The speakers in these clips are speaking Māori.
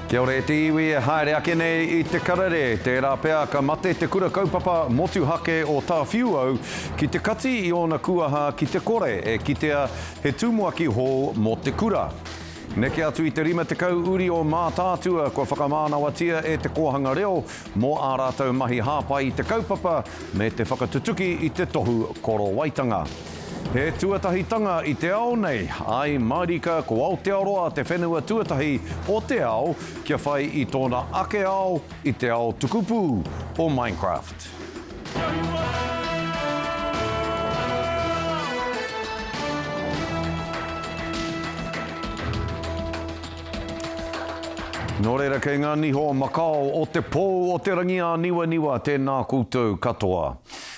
Kia ora te iwi e haere ake nei I te karere, te rā pea ka mate te kura kaupapa motu hake o tā whiuau ki te kati I ona kuaha ki te kore e kitea he tūmuaki hō mo te kura. Neke atu I te rima te kau uri o Mātaatua kua whakamānawatia e te Kōhanga Reo mō ā rātou mahi hāpai I te kaupapa me te whakatutuki I te tohu koro waitanga. He tuatahitanga I te ao nei, ai marika ko Aotearoa te whenua tuatahi o te ao kia whai I tōna ake ao I te ao tukupu o Minecraft. Nō reira kei ngā niho makao o te pō o te rangi a niwa niwa tēnā koutou katoa.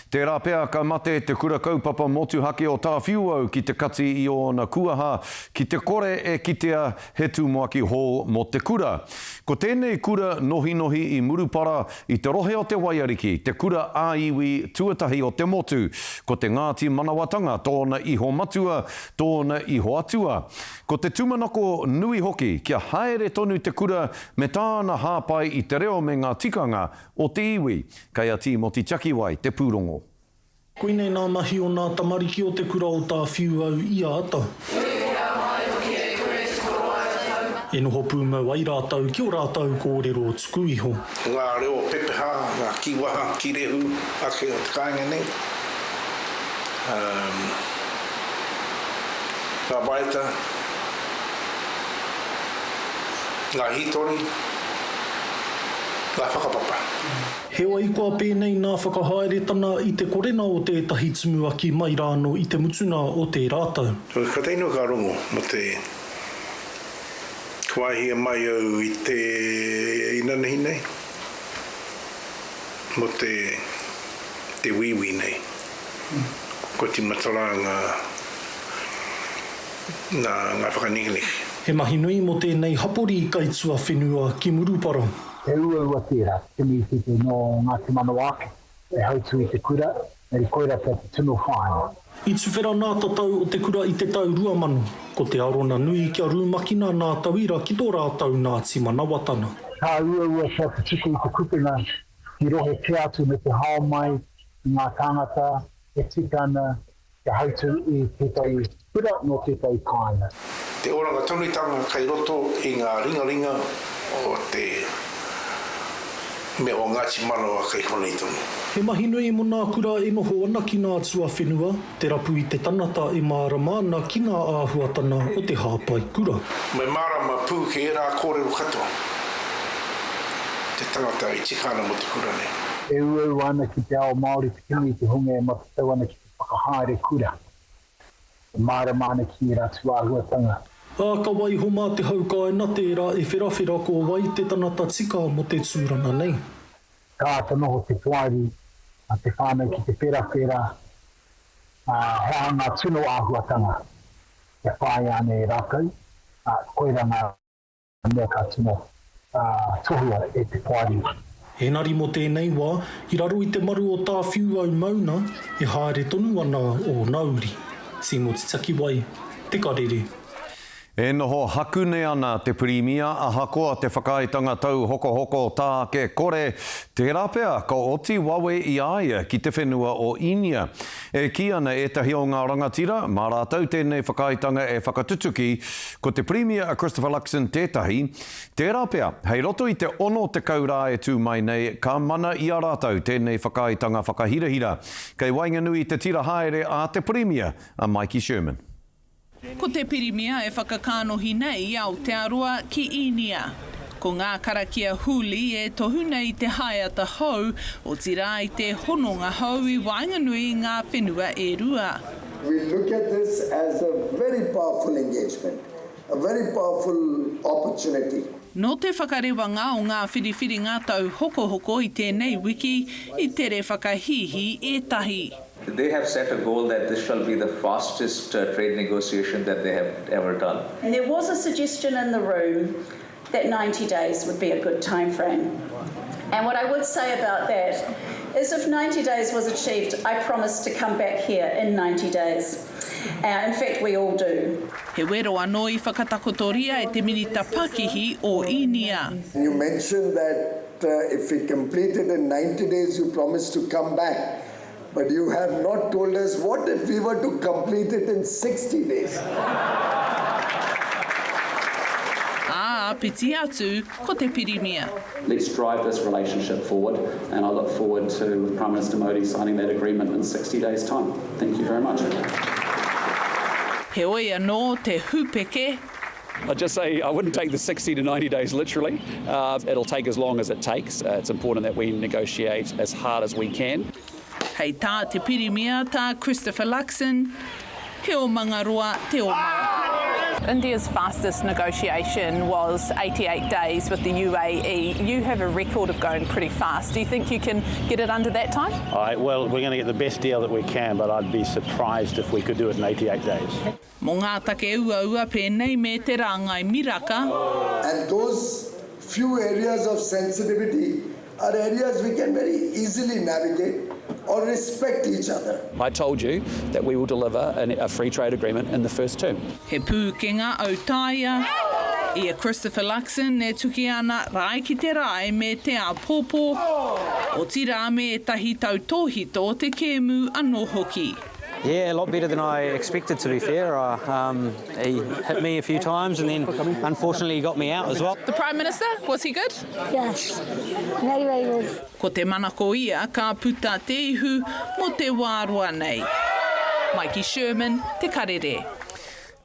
Te rā pea ka mate te kura kaupapa motu hake o tā whiuau ki te kati I ona kuaha ki te kore e kitea he tūmoaki hō mo te kura. Ko tēnei kura nohi nohi I murupara I te rohe o te waiariki, te Kura-ā-iwi tuatahi o te motu, ko te Ngāti manawatanga tōna iho matua, tōna iho atua. Ko te tumanako nui hoki kia haere tonu te kura me tāna hāpai I te reo me ngā tikanga o te iwi, kai ati mo ti Chakiwai te pūrongo. Koinei nā mahi o nā tamariki o te kura o tā whiuau ia ata. E noho pūmau ai rātau ki o rātau kōrero tuku iho. Ngā reo pepeha, ngā kiwaha, kirehu, ake o te kāinga nei. Ngā baeta, ngā hitori, ngā whakapapa. Hewa I kua pēnei nā whakahaere tana I te korena o tētahi tumuaki mai rāno I te mutuna o te rātau. Ka teino ka rongo mo te kuahia mai au I te inanehi nei, mo te wiwi nei. Ko te mataara ngā whakaninginehi. He mahi nui mo tēnei hapori I kaitua whenua ki murupara. Te ua tērā, te mi te no Ngāti Manawake, e hautu I te kura, e koira te tunu whāina. I tuwhera nā tatau o te kura I te tau ruamanu, ko te arona nui kia rūmakina nā tauira ki tō rātau Ngāti Manawatana. Ka ua sa te tuku I te kupena, ki rohe te atu me te hao mai, ngā tāngata, e tikana, te hautu I te tau kura no te tau kāina. Te oranga taunitanga kai roto I ngā ringa o te me o Ngāti Manawa kai honei tonu. He mahi nui mo nā kura e noho ana ki ngā tua whenua, te rapu I te tanata e mārama ana ki ngā āhuatana o te hāpai kura. Mai mārama pū ke e rā kōrero katoa. Te tangata I tikana mo te kura nei. E ua ana ki te ao Māori te kimi te hunga e matatau ana ki te whakahaere kura. E mārama ana ki rā tua āhuatanga. Ka wai homa te haukaina tērā e wherawhera ko wai te tanata tika mo te tūrana nei. Ka ata noho te tuari, a te whānau ki te wherawhera, hea ngā tino āhuatanga. Te whāi ane rākau, koira ngā mea ka tino tohua e te tuari. Engari mo tēnei wā, I raro I te maru o tā whiuau mauna, e haere tonu ana o Nauri. Timo te Chakiwai, te Karere. E noho hakune ana te pirimia a hakoa te whakaitanga tau hoko tā ke kore. Te rāpea ka oti wawe I aia ki te whenua o Inia. E ki ana etahi o ngā rangatira, mā rātau tēnei whakaitanga e whakatutuki, ko te Premier a Christopher Luxon tētahi. Te rāpea, hei roto I te ono te kaurā e tū mai nei, ka mana I a rātau tēnei whakaitanga whakahirahira. Kei wainga nui te tira haere a te Premier, a Mikey Sherman. Ko te pirimia e whakakānohi nei I Aotearoa ki Inia. Ko ngā karakia huli e tohu nei te haiata hou o tira I te hononga hou I wainganui ngā whenua e rua. We look at this as a very powerful engagement, a very powerful opportunity. No te whakarewanga o ngā whiriwhiri ngā tau hoko I tēnei wiki I tere whakahihi e tahi. They have set a goal that this shall be the fastest trade negotiation that they have ever done. And there was a suggestion in the room that 90 days would be a good time frame. And what I would say about that is if 90 days was achieved, I promise to come back here in 90 days. In fact, we all do. He wero anō I whakatakotoria e te minita Pakihi o Inia. You mentioned that if we complete it in 90 days, you promised to come back. But you have not told us what if we were to complete it in 60 days. Piti atu ko te pirimia. Let's drive this relationship forward, and I look forward to Prime Minister Modi signing that agreement in 60 days' time. Thank you very much. He oi anō te hupeke. I'd just say I wouldn't take the 60 to 90 days literally. It'll take as long as it takes. It's important that we negotiate as hard as we can. Hei tā te pirimia tā Christopher Luxon, he o mangaroa te o maua. India's fastest negotiation was 88 days with the UAE. You have a record of going pretty fast. Do you think you can get it under that time? Well, we're going to get the best deal that we can, but I'd be surprised if we could do it in 88 days. Mō ngā take ua pēnei me te rangai miraka. And those few areas of sensitivity are areas we can very easily navigate or respect each other. I told you that we will deliver a free trade agreement in the first term. He pūkenga au taia, ia Christopher Luxon e tuki ana rai ki te rai me te āpōpō, o tira me e tahi tautohito te kēmu anō hoki. Yeah, a lot better than I expected, to be fair. He hit me a few times and then unfortunately he got me out as well. The Prime Minister, was he good? Yes, very, very good. Ko te manako ia ka puta te ihu mo te wārua nei. Mikey Sherman, te Karere.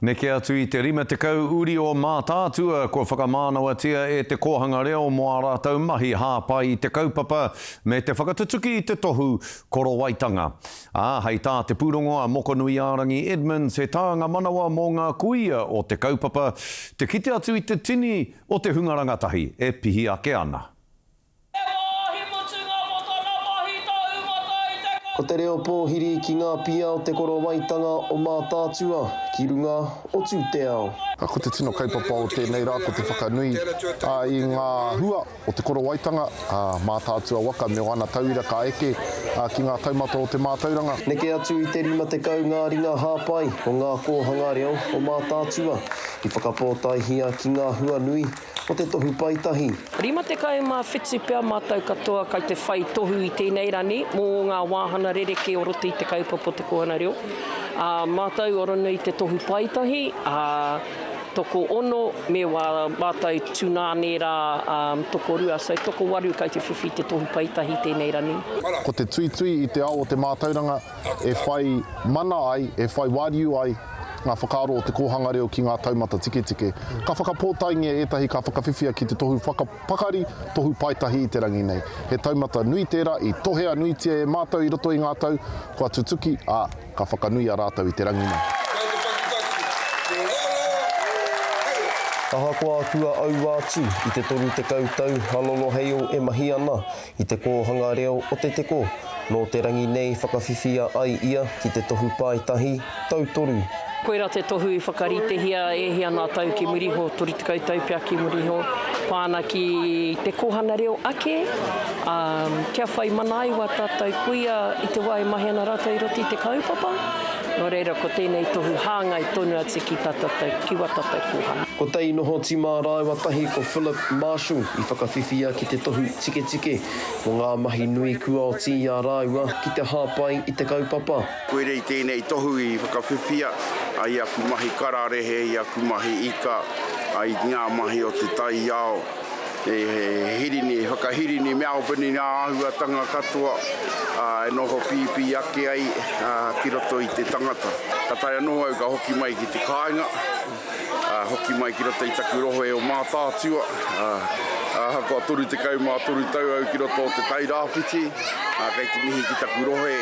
Neke atu I te rima te kau uri o Mātaatua, ko whakamānawatia e te Kōhanga Reo mō ā rātau mahi hāpai I te kaupapa me te whakatutuki I te tohu korowaitanga. Hei tā te pūrongo a Mokonui Ārangi Edmonds, he tāanga manawa mō ngā kuia o te kaupapa, te kite atu I te tini o te hungarangatahi e pihi ake ana. Ko te reo pōhiri ki ngā pia o te korowaitanga o Mātaatua, ki runga o tū te ao. Ko te tino kaupapa o tēnei rā, ko te whakanui I ngā hua o te korowaitanga, Mātaatua waka me o ana tauira ka eke ki ngā taumata o te mātauranga. Neke atu I te rima te kau ngā ringa hāpai o ngā Kōhanga Reo o Mātaatua, ki whakapōtaihia ki ngā hua nui o te tohu paitahi. Rima te kai mā whetsi pia mātau katoa kai te whai tohu I tēnei rani mō ngā wāhana rereke o roti I te kaupapa o te Kōhanga Reo. Mātau orana I te tohu paitahi, toko ono me wā mātau tūnāne rā toko rua, so toko waru kai te whiwhi te tohu paitahi tēnei rani. Ko te tui I te ao o te mātauranga e whai mana ai, e whai wariu ai, ngā whakaaro o te Kōhanga Reo ki ngā taumata tike. Ka whakapōtaingia etahi ka whakawhiwhia ki te tohu whakapakari, tohu paitahi I te rangi nei. He taumata nui tērā I tohea nui tia e mātau I roto I ngā tau, kua tutuki ka whakanui a rātau I te rangi nei. Ahakoa atua au atu I te toru te kautau, halolo heo e mahi ana I te Kōhanga Reo o te teko. Nō te rangi nei whakawhiwhia ai ia ki te tohu paitahi, tautoru. Koera te tohu I whakaritehia e hea nā tau ki muriho, tori te kautau pia ki muriho, pāna ki te Kōhanga Reo ake, kia whai mana ai wā tātou kuia I te wai mahi ana rātou I roti te kaupapa. Nō reira, ko tēnei tohu hāngai tonu atu ki tātou, ki wā tātou kōhana. Ko tei noho tima rai watahi ko Philip Marshall I whakawhiwhia ki te tohu tike, o ngā mahi nui kua o ti a rāua ki te hāpai I te kaupapa. Koerei tēnei tohu I whakawhiwhia, ai aku mahi kararehe, ai aku mahi ika, ai ngā mahi o te tai ao. Hirini, whakahirini mea opini ngā ahuatanga katoa, e noho pipi ake ai ki roto I te tangata. Ka tai anō au ka hoki mai ki te kāinga, hoki mai ki roto I taku roho e o Mātaatua, hakoa toru te kau mā toru tau au ki roto o te tai rāwhiti, kei te mihi ki taku rohe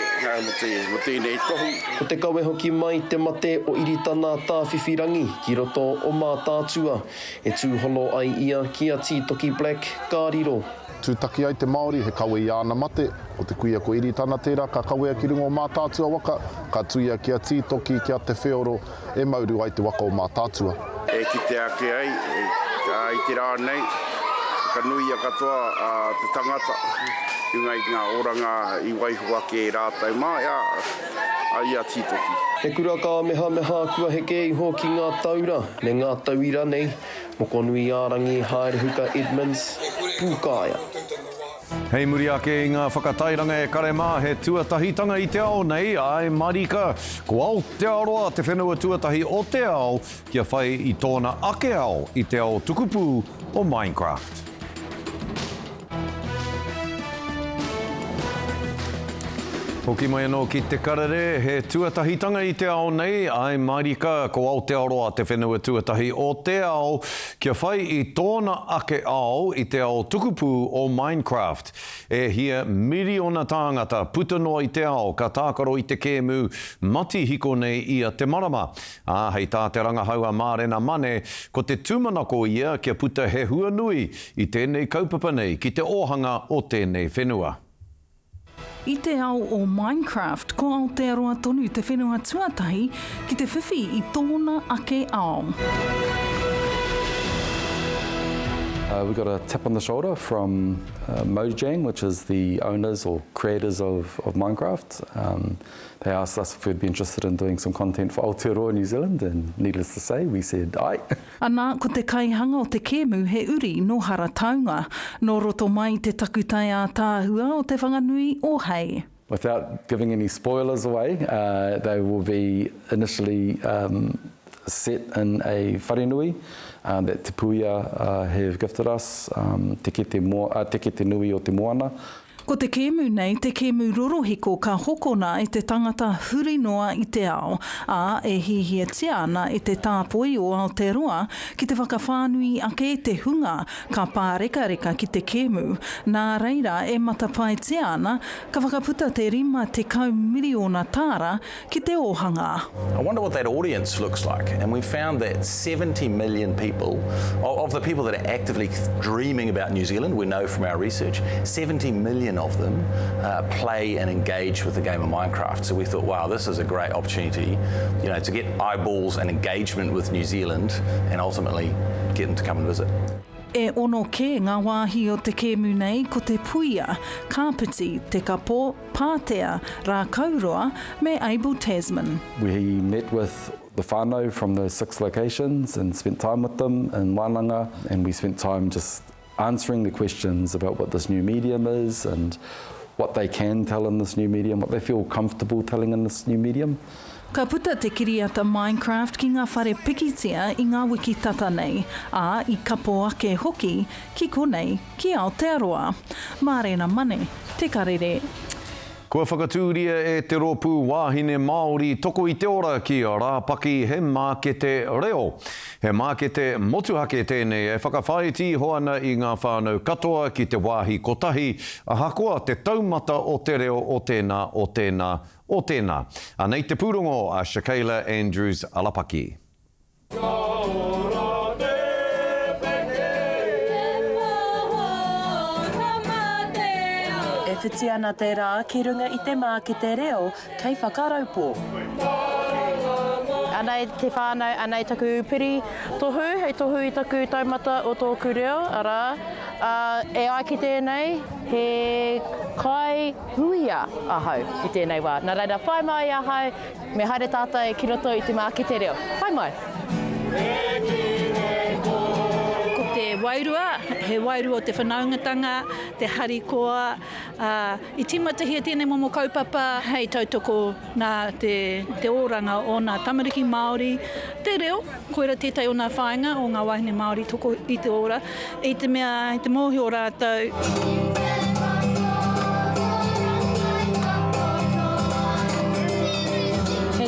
mo tēnei tohu. Ko te kawe hoki mai te mate o iritana tāwhiwhirangi ki roto o Mātaatua, e tūholo ai ia ki a Tītoki Black Kāriro. Tūtaki ai te Māori, he kawe I ana mate, o te kuia ko iritana tērā, ka kawe ki rungo o Mātaatua waka, ka tuia ki a Tītoki, ki a te whioro, e mauru ai te waka o Mātaatua. E ki te ake ai, I te rā nei, ka nui a katoa te tangata, I ngā oranga I waihua ke rātai mā, ai a tītoki. He kura ka meha kua heke iho ki ngā taura, me ngā tauira nei, moko nui ārangi haere huka Edmonds, pūkāia. Hei muri ake i ngā whakatairanga e karema, he tuatahitanga i te ao nei, ai marika, ko Aotearoa te whenua tuatahi o te ao, kia whai i tōna ake ao i te ao tukupu o Minecraft. Hoki mai anō ki te karere, he tuatahitanga i te ao nei, ai marika ko Aotearoa te whenua tuatahi o te ao, kia whai i tōna ake ao i te ao tukupu o Minecraft. E hia miriona tāngata puta noa i te ao, ka tākaro i te kēmu, mati hiko nei ia te marama. Hei tā te rangahau a Mārena Mane, ko te tūmanako ia kia puta he hua nui i tēnei kaupapa nei ki te ohanga o tēnei whenua. I te ao o Minecraft, ko Aotearoa tonu te whenua tuatahi ki te whiwhi i tōna ake ao. We got a tap on the shoulder from Mojang, which is the owners or creators of Minecraft. They asked us if we'd be interested in doing some content for Aotearoa, New Zealand, and needless to say, we said aye. Anā, ko te kaihanga o te kēmu he uri no hara taunga, no roto mai te takutai a tāhua o te whanganui o hei. Without giving any spoilers away, they will be initially set in a wharenui that Te Puia have gifted us, te kete nui o te moana. Ko te kēmu nei, te kēmu rorohiko ka hokona i te tangata huri noa i te ao, a e hihiatia ana i te tāpoi o Aotearoa ki te whakawhānui ake te hunga ka pāreka ki te kēmu. Nā reira e Matapae tia ana ka whakaputa te 5 miliona tāra ki te ohanga. I wonder what that audience looks like, and we found that 70 million people, of the people that are actively dreaming about New Zealand, we know from our research, 70 million of them play and engage with the game of Minecraft. So we thought, wow, this is a great opportunity, to get eyeballs and engagement with New Zealand and ultimately get them to come and visit. E ono ke ngā wāhi o te kēmu nei ko te puia, kāpiti, te kapo, pātea, rā kauroa me Abel Tasman. We met with the whānau from the 6 locations and spent time with them in Wāhanga, and we spent time just answering the questions about what this new medium is and what they can tell in this new medium, what they feel comfortable telling in this new medium. Ka puta te kiriata Minecraft ki ngā whare pikitia i ngā wiki tata nei, a i kapo ake hoki ki konei ki Aotearoa. Mārena Mane, te karere. Kua whakatūria e te rōpū wāhine Māori toko i te ora ki a rāpaki he Mākete Reo. He Mākete motuhake tēnei e whakawhaiti hoana i ngā whānau katoa ki te wāhi kotahi, a hakoa te taumata o te reo o tēnā, o tēnā, o tēnā. Anei te pūrongo a Shakaila Andrews Alapaki. E whiti ana te rā ki runga i te Mākete Reo kei whakaraupō. Anei te whānau, anei taku upiri tohu, hei tohu i taku taumata o tōku reo, arā. E ai ki tēnei, he kai huia ahau i tēnei wā. Nā reira, whai mai ahau, me haere tātai ki roto i te Mākete Reo. Whai mai! Ko te wairua, he wairua o te whanaungatanga, te harikoa, i timatahia tēnei momo kaupapa, hei tautoko nā te oranga o ngā tamariki Māori. Te reo, koera tētai o ngā whāinga o ngā wahine Māori toko i te ora, i te mea, i te mohi o rātou.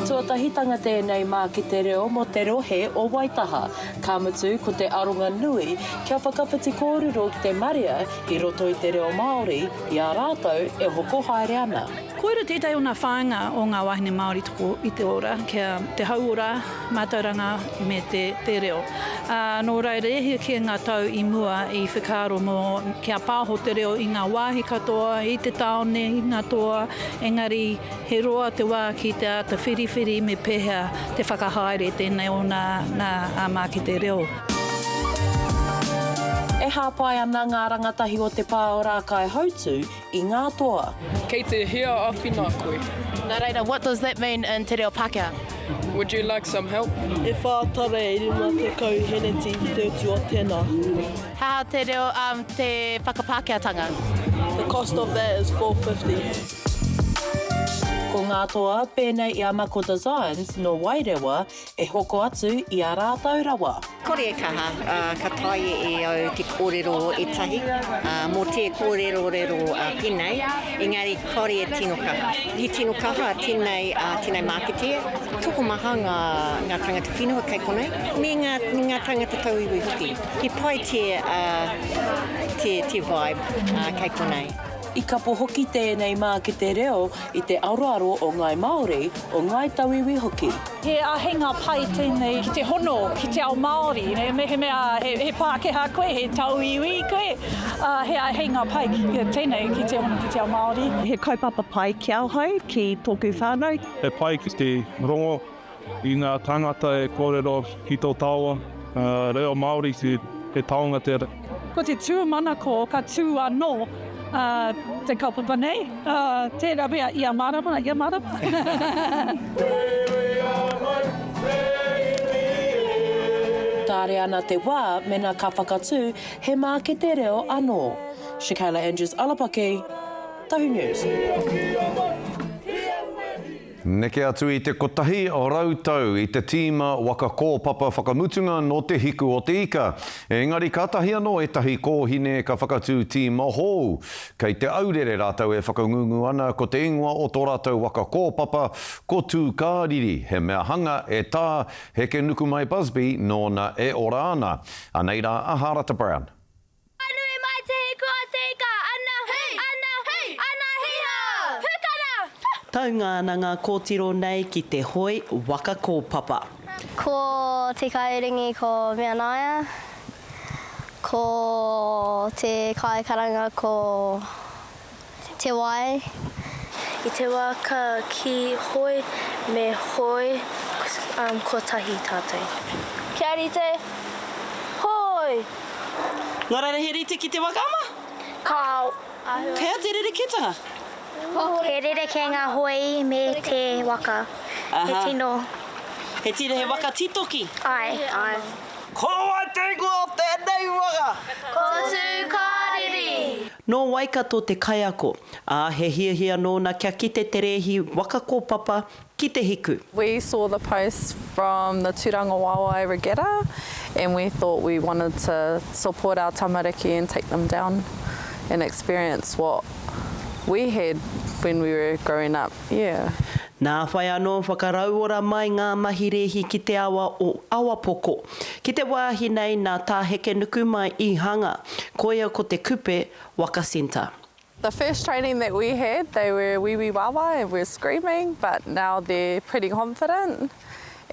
Tuatahitanga tēnei Mākete Reo mo te rohe o Waitaha. Ka mutu ko te aronga nui kia whakawhiti kōrero ki te Maria i roto i te reo Māori i a rātou e hoko haere ana. Koera tētai o ngā whāinga o ngā wahine Māori toko i te ora, kia te hauora, mātauranga me te reo. Nō reira e kia ngā tau i mua i whakaro mo kia pāho te reo i ngā wāhi katoa, i te taone, i ngā toa, engari he roa te wā ki te ata whiriwhiri me pēhea te whakahaere tēnei o ngā Mākete Reo. e hāpai ana ngā rangatahi o te pā o rā kai hautu i ngā toa. Kei te hea a whina koe. Nā reira, what does that mean in te reo Pākehā? Would you like some help? E whātara e rima te kauheneti te utu o tēnā. How te reo te whakapākeatanga? The cost of that is $4.50. Ko ngā toa, pēnei i a Mako Designs no Wairewa e hoko atu i a rātau rawa. Kore kaha, ka tai e au te kōrero etahi, mō te kōrero rero pēnei, engari kore e tino kaha. I tino kaha, tēnei māketea, toko maha ngā tangata whenua kei konei, me ngā tangata tauiwi hoki. He pai te vibe kei konei. I kapo hoki tēnei mā ki te reo i te aroaro o ngai Māori o ngai tauiwi hoki. He ahenga pai tēnei ki te hono, ki te ao Māori. He he Pākehā koe, he tauiwi koe. He ahenga pai tēnei ki te hono, ki te ao Māori. He kaupapa pai ki au hau ki tōku whānau. He pai ki te rongo i ngā tangata e kōrero ki tō taua. Reo Māori ki he taonga tere. Ko te tūmana ko ka tū anō. Te kaupapa nei, tērā mea ia marama, ia marama. Tāre ana te wā, mena ka whakatū, he mā ke te reo anō. Shikaila Andrews Alapaki, Tahu News. Neke atu i te kotahi o rautau i te tīma waka kōpapa whakamutunga no te hiku o te ika. Engari kātahi anō e tahi kōhine ka whakatū tīma hou. Kei te aurere rātau e whakangungu ana ko te ingoa o tō rātau waka kōpapa ko tū kāriri. He mea hanga e tā heke nuku mai Busby nōna e ora ana. Anei rā a Harata Brown. Taunga ana ngā kōtiro nei ki te hoi waka kōpapa. Ko te kairingi ko Wenerei, ko te kaikaranga ko te wai. I te waka ki hoi me hoi ko tahi tātai. Kia rite, hoi! Ngā reira he rite ki te wakama? Kao. Kea te rere kitanga? He rere ke ngā hoi me te waka. He tino. He tino he waka titoki? Ai. Koa te kua tēnei waka! Ko tū kāriri! No waikato te kaiako, he hiahia nōna kia ki te terehi waka kōpapa ki te hiku. We saw the post from the Tūranga Wāwai Regatta and we thought we wanted to support our tamariki and take them down and experience what we had when we were growing up, yeah. Nā whai anō whakarauora mai ngā mahirehi ki te awa o Awapoko. Ki te wāhi nei nā tā heke nuku mai I hanga, koia ko te kupe Waka Centre. The first training that we had, they were wee wawa and we were screaming, but now they're pretty confident.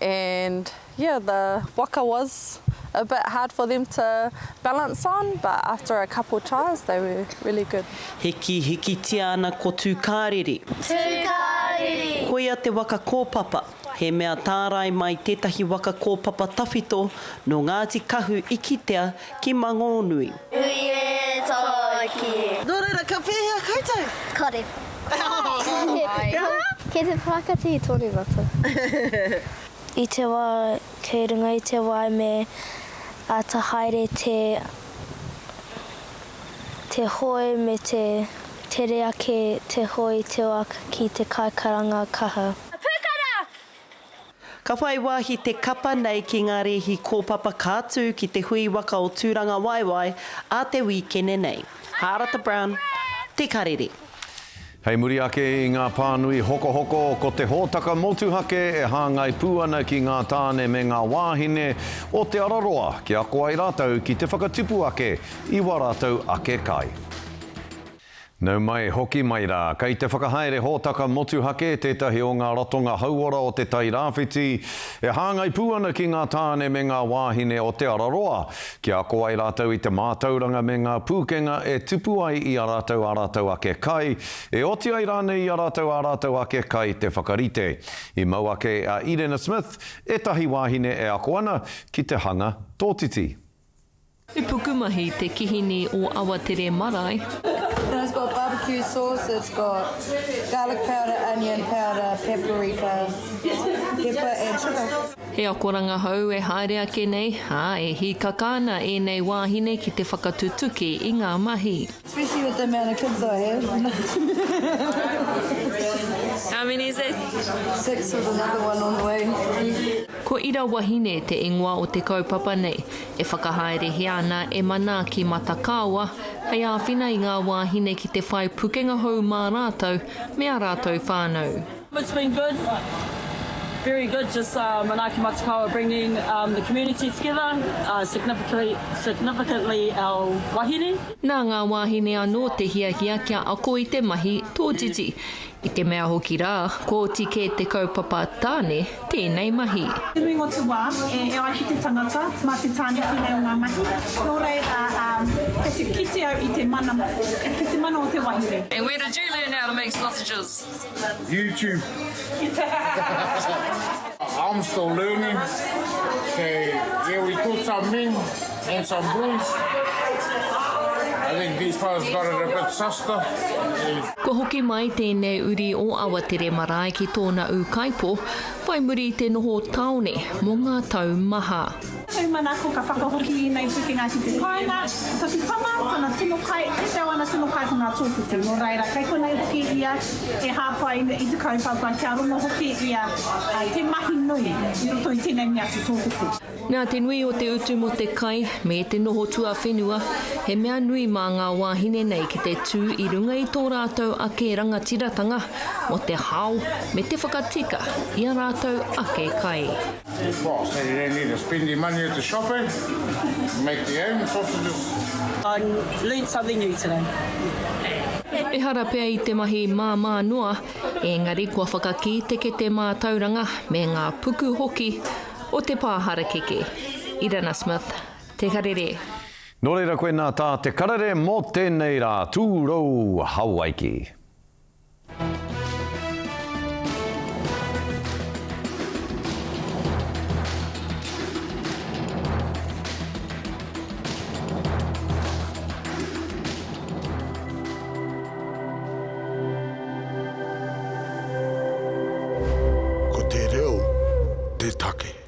And yeah, the waka was a bit hard for them to balance on, but after a couple tries, they were really good. Hiki tia ana ko tū kāriri. Tū kāriri! Koia te waka kōpapa, he mea tārai mai tētahi waka kōpapa tawhito no Ngāti Kahu I kitea ki Mangonui. Ui e toki! Nō reira, ka pēhea koutou? Kore. Kei te whakati I tōni rata. I te wā, kei runga I te wai me a ta haere te hoi me te rea ke te hoi te waka ki te kaikaranga kaha. Ka whai wāhi te kapa nei ki ngā rehi kōpapa kātū ki te hui waka o Tūranga Waiwai a te wikene nei. Harata Brown, te karere. Hei muri ake I ngā pānui hoko ko te hōtaka motuhake e hāngai pūana ki ngā tāne me ngā wāhine o te Aotearoa ki ako ai rātau ki te whakatipu ake I wā rātau ake kai. Nau mai hoki mai rā, kei te whakahaere hōtaka motuhake tētahi o ngā ratonga hauora o te tai rāwhiti e hāngai pūana ki ngā tāne me ngā wāhine o te Aotearoa ki a koai rātau I te mātauranga me ngā pūkenga e tupu ai I a rātau ake kai e oti ai rānei I a rātau ake kai te whakarite. I mau ake a Irena Smith e tahi wāhine e ako ana ki te hanga tōtiti. E pukumahi te kihini o Aotearoa marae. And it's got barbecue sauce, it's got garlic powder, onion powder, paprika, pepper and sugar. He akoranga hau e haere ake nei, e hi kakana e nei wāhine ki te whakatutuki i ngā mahi. Especially with the amount of kids I have. How many is it? 6 with another one on the way. Ko ira wahine te ingoa o te kaupapa nei, e whakahaere he ana e mana ki Matakawa, hei āwhina i ngā wāhine ki te whai pukenga hou mā rātou, me a rātou whānau. It's been good. Very good, just Manaaki Matakawa bringing the community together, significantly our wahine. Nā ngā wāhine anō te hiahia kia ako i te mahi tōtiti. I te mea hoki rā, ko tike te kaupapa tāne, tēnei mahi. Te nui ngotu wā, e ai ki te tangata, mā te tāne ki nei o ngā mahi. Nō reira, te kite au i te mana o te wahine. And where did you learn how to make sausages? YouTube. I'm still learning. So, yeah, we taught some men and some boys. I think these fellas got it a bit sister. Ko hoki mai tēnei uri o Aotearoa marae ki tōna ukaipo, whai muri te noho taone mō ngā tau maha. Tau mana ko ka whakahoki nei pukenga ki te kāinga, toki tama, tana tino kai, e te wana tino kai ko ngā tōtiti. Nō reira, kei konei hoki ia, e hāpai i te kaupapa, kia rongo hoki ia, te mahi nui, i roto i tēnei mea te tōtiti. Nā te nui o te utu mo te kai, me te noho tua whenua, he mea nui mā ngā wāhine nei ki te tū i runga i tō rātou ake rangatiratanga, mo te hao, me te whakatika, i a rātou ake kai. Well, so you don't need to spend your money at the shopping, make your own sausages. I learned something new today. E hara pea i te mahi mā noa, engari kua whakaki teke te mātauranga me ngā puku hoki o te pāhara keke. Irana Smith, te Karere. Nō reira koe nā tā te karere mō tēnei rā tūrou Hawaiki. Ko te reo, te take.